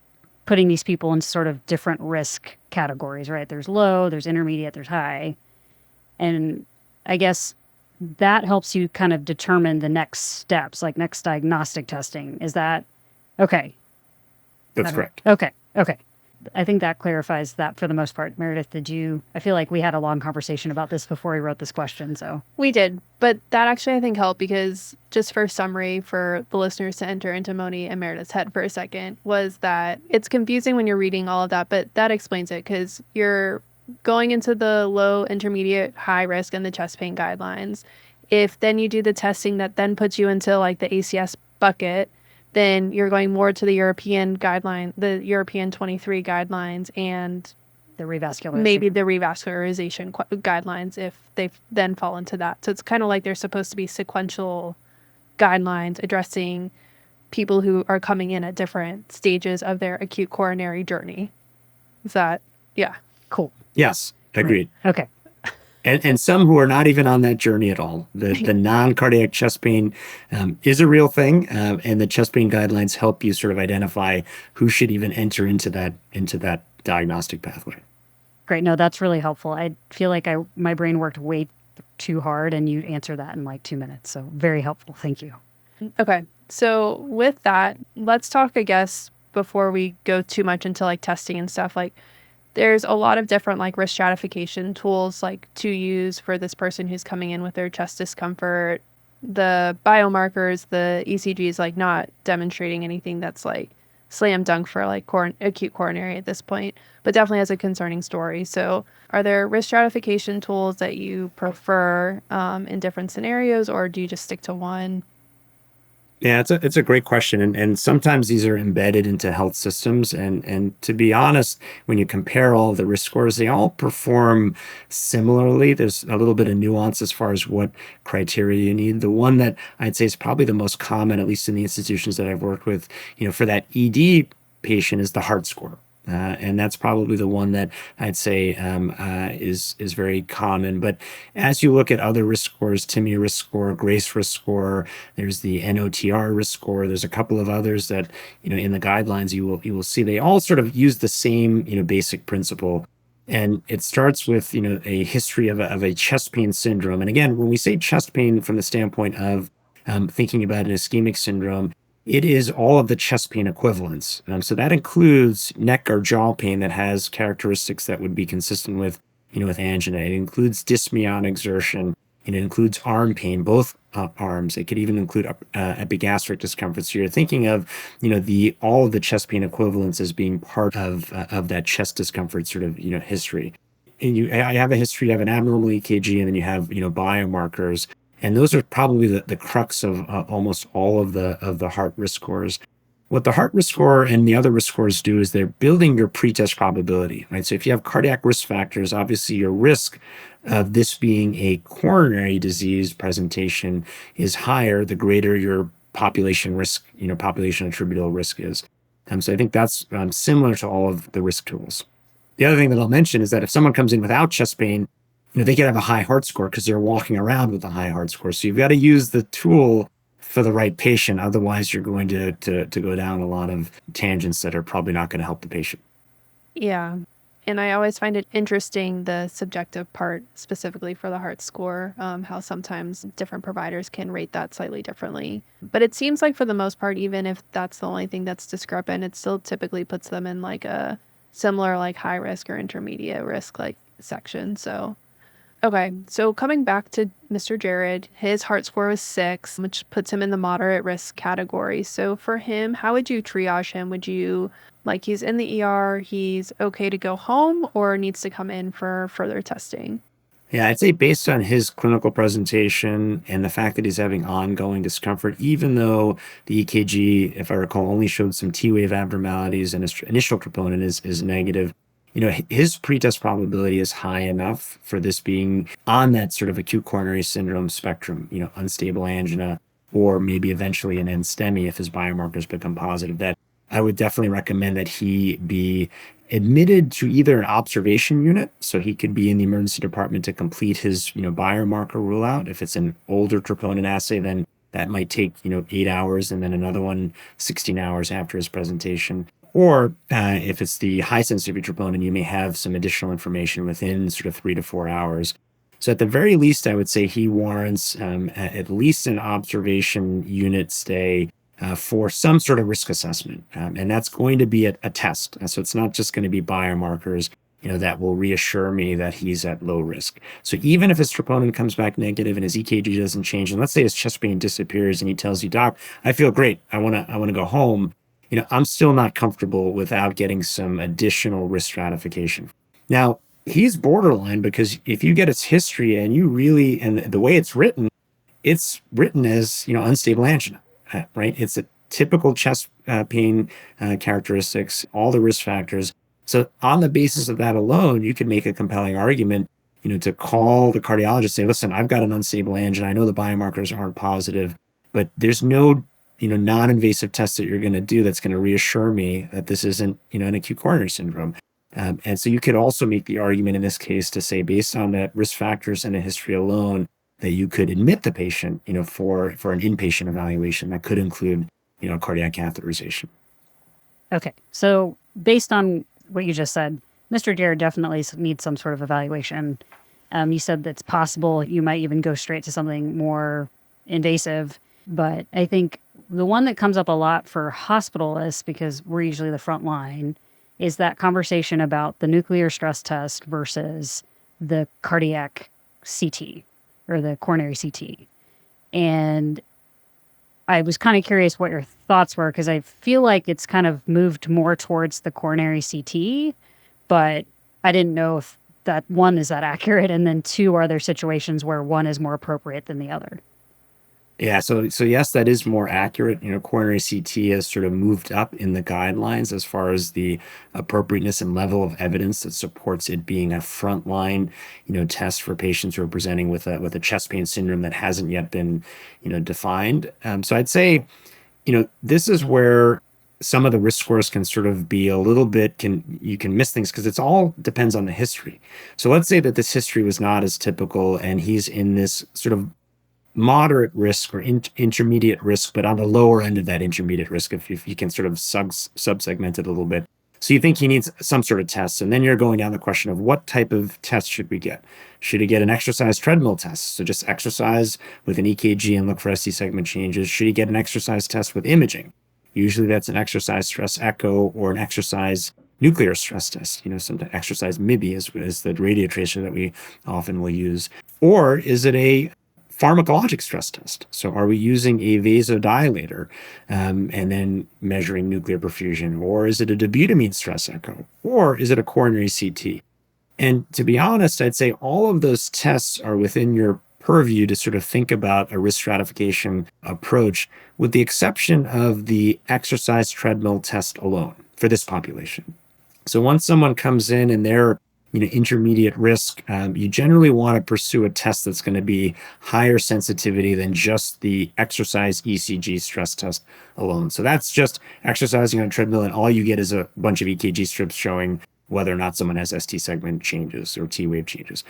putting these people in sort of different risk categories, right? There's low, there's intermediate, there's high. And I guess that helps you kind of determine the next steps, like next diagnostic testing. Is that okay? That's correct. Okay. I think that clarifies that for the most part. Meredith, I feel like we had a long conversation about this before we wrote this question, so. We did, but that actually I think helped, because just for summary for the listeners to enter into Moni and Meredith's head for a second, was that it's confusing when you're reading all of that, but that explains it, because you're going into the low, intermediate, high risk and the chest pain guidelines. If then you do the testing that then puts you into like the ACS bucket, then you're going more to the European guideline, the European 23 guidelines, and the revascularization. Maybe the revascularization guidelines if they then fall into that. So it's kind of like there's supposed to be sequential guidelines addressing people who are coming in at different stages of their acute coronary journey. Is that, yeah. Cool. Yes, agreed. Right. Okay. And some who are not even on that journey at all. The non-cardiac chest pain is a real thing, and the chest pain guidelines help you sort of identify who should even enter into that diagnostic pathway. Great. No, that's really helpful. I feel like my brain worked way too hard, and you answered that in like 2 minutes. So very helpful. Thank you. Okay. So with that, let's talk, I guess, before we go too much into like testing and stuff, like there's a lot of different like risk stratification tools like to use for this person who's coming in with their chest discomfort. The biomarkers, the ECGs, like not demonstrating anything that's like slam dunk for like acute coronary at this point, but definitely has a concerning story. So are there risk stratification tools that you prefer in different scenarios, or do you just stick to one? Yeah, it's a great question. And sometimes these are embedded into health systems. And to be honest, when you compare all the risk scores, they all perform similarly. There's a little bit of nuance as far as what criteria you need. The one that I'd say is probably the most common, at least in the institutions that I've worked with, for that ED patient, is the heart score. And that's probably the one that I'd say is very common. But as you look at other risk scores, TIMI risk score, GRACE risk score, there's the NOTR risk score. There's a couple of others that, in the guidelines you will see they all sort of use the same, basic principle. And it starts with, a history of a chest pain syndrome. And again, when we say chest pain from the standpoint of thinking about an ischemic syndrome, it is all of the chest pain equivalents. So that includes neck or jaw pain that has characteristics that would be consistent with, with angina. It includes dyspnea on exertion. It includes arm pain, both arms. It could even include epigastric discomfort. So you're thinking of, all of the chest pain equivalents as being part of that chest discomfort sort of, history. And I have a history of an abnormal EKG, and then you have, biomarkers. And those are probably the crux of almost all of the heart risk scores. What the heart risk score and the other risk scores do is they're building your pretest probability, right? So if you have cardiac risk factors, obviously your risk of this being a coronary disease presentation is higher, the greater your population risk, population attributable risk is. So I think that's similar to all of the risk tools. The other thing that I'll mention is that if someone comes in without chest pain, they could have a high heart score because they're walking around with a high heart score. So you've got to use the tool for the right patient. Otherwise, you're going to go down a lot of tangents that are probably not going to help the patient. Yeah. And I always find it interesting, the subjective part, specifically for the heart score, how sometimes different providers can rate that slightly differently. But it seems like for the most part, even if that's the only thing that's discrepant, it still typically puts them in like a similar like high risk or intermediate risk like section. So okay, so coming back to Mr. Jared, his heart score was 6, which puts him in the moderate risk category. So for him, how would you triage him? Would you, like, he's in the ER, he's okay to go home, or needs to come in for further testing? Yeah, I'd say based on his clinical presentation and the fact that he's having ongoing discomfort, even though the EKG, if I recall, only showed some T-wave abnormalities and his initial troponin is negative, his pretest probability is high enough for this being on that sort of acute coronary syndrome spectrum, unstable angina, or maybe eventually an NSTEMI if his biomarkers become positive, that I would definitely recommend that he be admitted to either an observation unit, so he could be in the emergency department to complete his, biomarker rule out. If it's an older troponin assay, then that might take, 8 hours, and then another one 16 hours after his presentation. Or if it's the high sensitivity troponin, you may have some additional information within sort of 3 to 4 hours. So at the very least, I would say he warrants at least an observation unit stay for some sort of risk assessment. And that's going to be a test. So it's not just going to be biomarkers, that will reassure me that he's at low risk. So even if his troponin comes back negative and his EKG doesn't change, and let's say his chest pain disappears and he tells you, "Doc, I feel great. I want to go home," I'm still not comfortable without getting some additional risk stratification. Now, he's borderline because if you get its history and the way it's written as, unstable angina, right? It's a typical chest pain characteristics, all the risk factors. So on the basis of that alone, you can make a compelling argument, to call the cardiologist, say, "Listen, I've got an unstable angina. I know the biomarkers aren't positive, but there's no non-invasive test that you're going to do that's going to reassure me that this isn't, an acute coronary syndrome." And so you could also make the argument in this case to say, based on that risk factors and a history alone, that you could admit the patient, for an inpatient evaluation that could include, cardiac catheterization. Okay. So based on what you just said, Mr. Jared definitely needs some sort of evaluation. You said that's possible. You might even go straight to something more invasive. But I think the one that comes up a lot for hospitalists, because we're usually the front line, is that conversation about the nuclear stress test versus the cardiac CT or the coronary CT. And I was kind of curious what your thoughts were, because I feel like it's kind of moved more towards the coronary CT, but I didn't know if that one is that accurate. And then two, are there situations where one is more appropriate than the other? Yeah, so yes, that is more accurate. Coronary CT has sort of moved up in the guidelines as far as the appropriateness and level of evidence that supports it being a frontline, test for patients who are presenting with a chest pain syndrome that hasn't yet been, defined. So I'd say, this is where some of the risk scores can sort of be a little bit, you can miss things because it's all depends on the history. So let's say that this history was not as typical and he's in this sort of moderate risk or intermediate risk, but on the lower end of that intermediate risk, if you can sort of sub-segment it a little bit. So you think he needs some sort of test, and then you're going down the question of what type of test should we get? Should he get an exercise treadmill test? So just exercise with an EKG and look for ST segment changes. Should he get an exercise test with imaging? Usually that's an exercise stress echo or an exercise nuclear stress test. Some exercise MIBI is the radio tracer that we often will use. Or is it a pharmacologic stress test? So are we using a vasodilator and then measuring nuclear perfusion? Or is it a dobutamine stress echo? Or is it a coronary CT? And to be honest, I'd say all of those tests are within your purview to sort of think about a risk stratification approach, with the exception of the exercise treadmill test alone for this population. So once someone comes in and they're intermediate risk, you generally want to pursue a test that's going to be higher sensitivity than just the exercise ECG stress test alone. So that's just exercising on a treadmill, and all you get is a bunch of EKG strips showing whether or not someone has ST segment changes or T wave changes.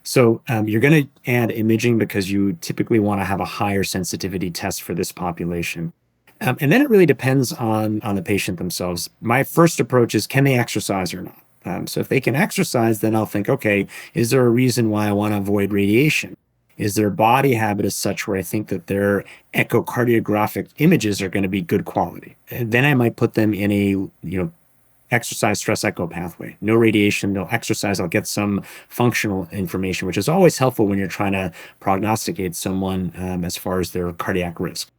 So you're going to add imaging because you typically want to have a higher sensitivity test for this population. And then it really depends on the patient themselves. My first approach is, can they exercise or not? So if they can exercise, then I'll think, okay, is there a reason why I want to avoid radiation? Is their body habit is such where I think that their echocardiographic images are going to be good quality? And then I might put them in a, exercise stress echo pathway. No radiation, no exercise. I'll get some functional information, which is always helpful when you're trying to prognosticate someone as far as their cardiac risk.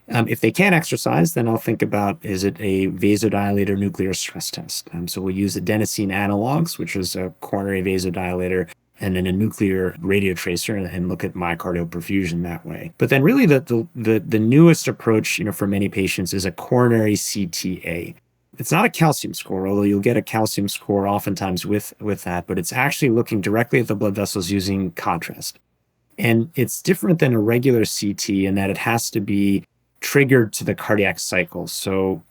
If they can't exercise, then I'll think about, is it a vasodilator nuclear stress test? So we'll use adenosine analogs, which is a coronary vasodilator, and then a nuclear radio tracer, and look at myocardial perfusion that way. But then really the newest approach, for many patients is a coronary CTA. It's not a calcium score, although you'll get a calcium score oftentimes with that, but it's actually looking directly at the blood vessels using contrast. And it's different than a regular CT in that it has to be triggered to the cardiac cycle. So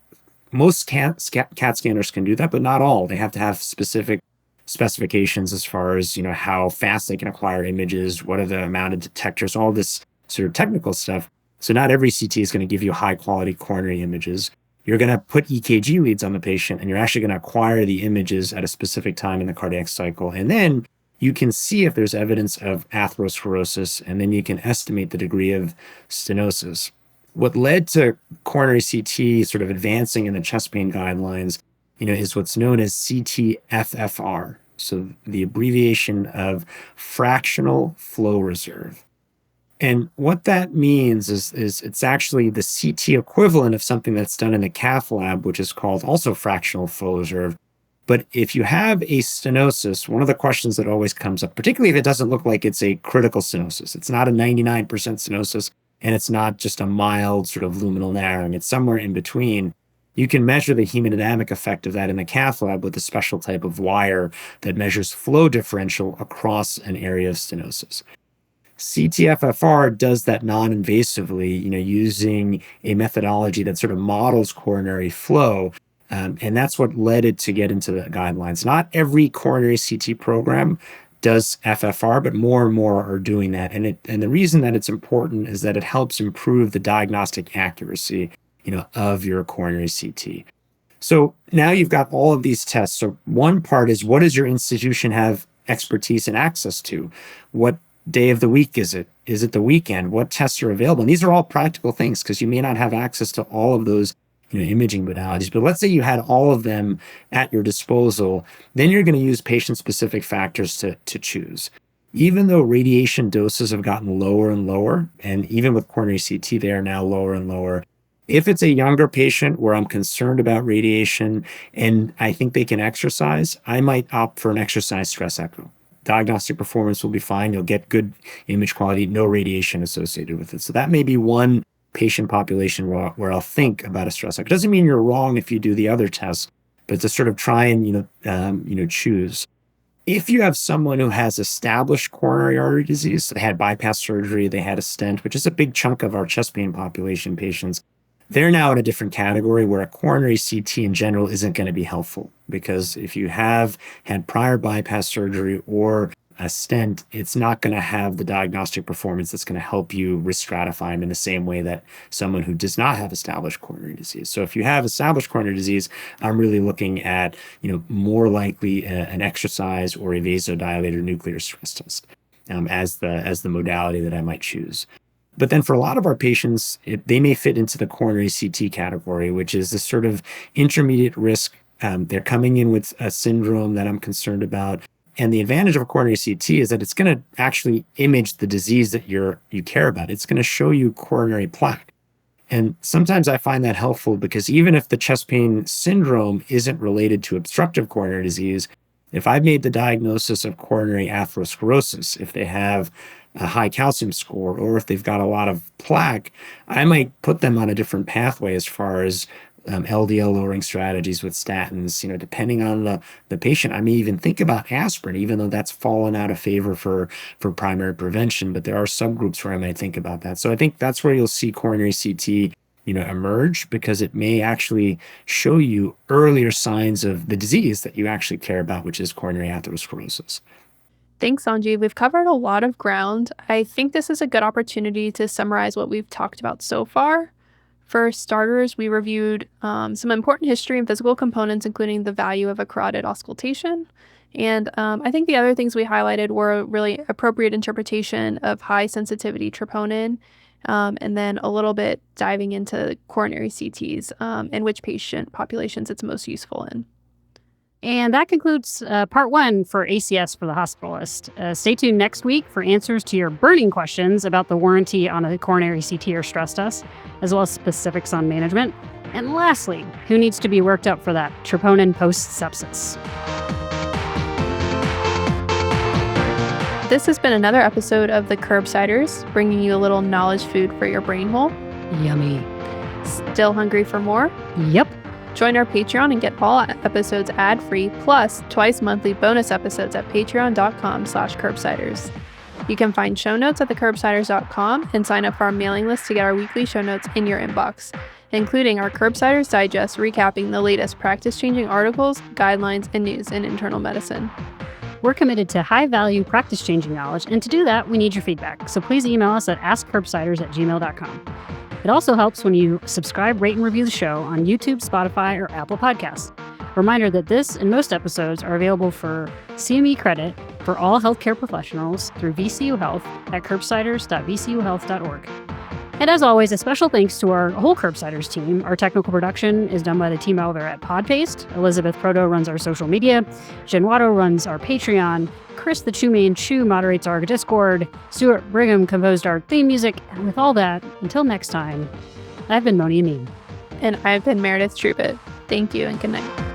most CAT scanners can do that, but not all. They have to have specific specifications as far as, how fast they can acquire images, what are the amount of detectors, all this sort of technical stuff. So not every CT is going to give you high quality coronary images. You're going to put EKG leads on the patient, and you're actually going to acquire the images at a specific time in the cardiac cycle. And then you can see if there's evidence of atherosclerosis, and then you can estimate the degree of stenosis. What led to coronary CT sort of advancing in the chest pain guidelines, is what's known as CT-FFR. So the abbreviation of fractional flow reserve. And what that means is it's actually the CT equivalent of something that's done in the cath lab, which is called also fractional flow reserve. But if you have a stenosis, one of the questions that always comes up, particularly if it doesn't look like it's a critical stenosis, it's not a 99% stenosis, and it's not just a mild sort of luminal narrowing, it's somewhere in between. You can measure the hemodynamic effect of that in the cath lab with a special type of wire that measures flow differential across an area of stenosis. CT-FFR does that non-invasively, using a methodology that sort of models coronary flow. And that's what led it to get into the guidelines. Not every coronary CT program does FFR, but more and more are doing that. And the reason that it's important is that it helps improve the diagnostic accuracy, of your coronary CT. So now you've got all of these tests. So one part is, what does your institution have expertise and access to? What day of the week is it? Is it the weekend? What tests are available? And these are all practical things because you may not have access to all of those imaging modalities. But let's say you had all of them at your disposal, then you're going to use patient-specific factors to choose. Even though radiation doses have gotten lower and lower, and even with coronary CT, they are now lower and lower. If it's a younger patient where I'm concerned about radiation and I think they can exercise, I might opt for an exercise stress echo. Diagnostic performance will be fine. You'll get good image quality, no radiation associated with it. So that may be one patient population where I'll think about a stress echo. It doesn't mean you're wrong if you do the other tests, but to sort of try and choose. If you have someone who has established coronary artery disease, so they had bypass surgery, they had a stent, which is a big chunk of our chest pain population patients, they're now in a different category where a coronary CT in general isn't going to be helpful, because if you have had prior bypass surgery or a stent, it's not going to have the diagnostic performance that's going to help you risk stratify them in the same way that someone who does not have established coronary disease. So if you have established coronary disease, I'm really looking at, more likely an exercise or a vasodilator nuclear stress test as the modality that I might choose. But then for a lot of our patients, they may fit into the coronary CT category, which is this sort of intermediate risk. They're coming in with a syndrome that I'm concerned about. And the advantage of a coronary CT is that it's going to actually image the disease that you care about. It's going to show you coronary plaque. And sometimes I find that helpful, because even if the chest pain syndrome isn't related to obstructive coronary disease, if I've made the diagnosis of coronary atherosclerosis, if they have a high calcium score, or if they've got a lot of plaque, I might put them on a different pathway as far as LDL lowering strategies with statins. Depending on the patient, I may even think about aspirin, even though that's fallen out of favor for primary prevention. But there are subgroups where I might think about that. So I think that's where you'll see coronary CT emerge, because it may actually show you earlier signs of the disease that you actually care about, which is coronary atherosclerosis. Thanks, Sanjeev. We've covered a lot of ground. I think this is a good opportunity to summarize what we've talked about so far. For starters, we reviewed some important history and physical components, including the value of a carotid auscultation. And I think the other things we highlighted were really appropriate interpretation of high sensitivity troponin, and then a little bit diving into coronary CTs and which patient populations it's most useful in. And that concludes part 1 for ACS for the Hospitalist. Stay tuned next week for answers to your burning questions about the warranty on a coronary CT or stress test, as well as specifics on management. And lastly, who needs to be worked up for that troponin post-sepsis? This has been another episode of the Curbsiders, bringing you a little knowledge food for your brain hole. Yummy. Still hungry for more? Yep. Join our Patreon and get all episodes ad-free, plus twice monthly bonus episodes at patreon.com/Curbsiders. You can find show notes at thecurbsiders.com and sign up for our mailing list to get our weekly show notes in your inbox, including our Curbsiders Digest recapping the latest practice-changing articles, guidelines, and news in internal medicine. We're committed to high-value, practice-changing knowledge, and to do that, we need your feedback. So please email us at askcurbsiders@gmail.com. It also helps when you subscribe, rate, and review the show on YouTube, Spotify, or Apple Podcasts. Reminder that this and most episodes are available for CME credit for all healthcare professionals through VCU Health at curbsiders.vcuhealth.org. And as always, a special thanks to our whole Curbsiders team. Our technical production is done by the team over at Podpaste. Elizabeth Proto runs our social media. Jen Watto runs our Patreon. Chris the Chewman Chew moderates our Discord. Stuart Brigham composed our theme music. And with all that, until next time, I've been Moni Amin. And I've been Meredith Trubit. Thank you and good night.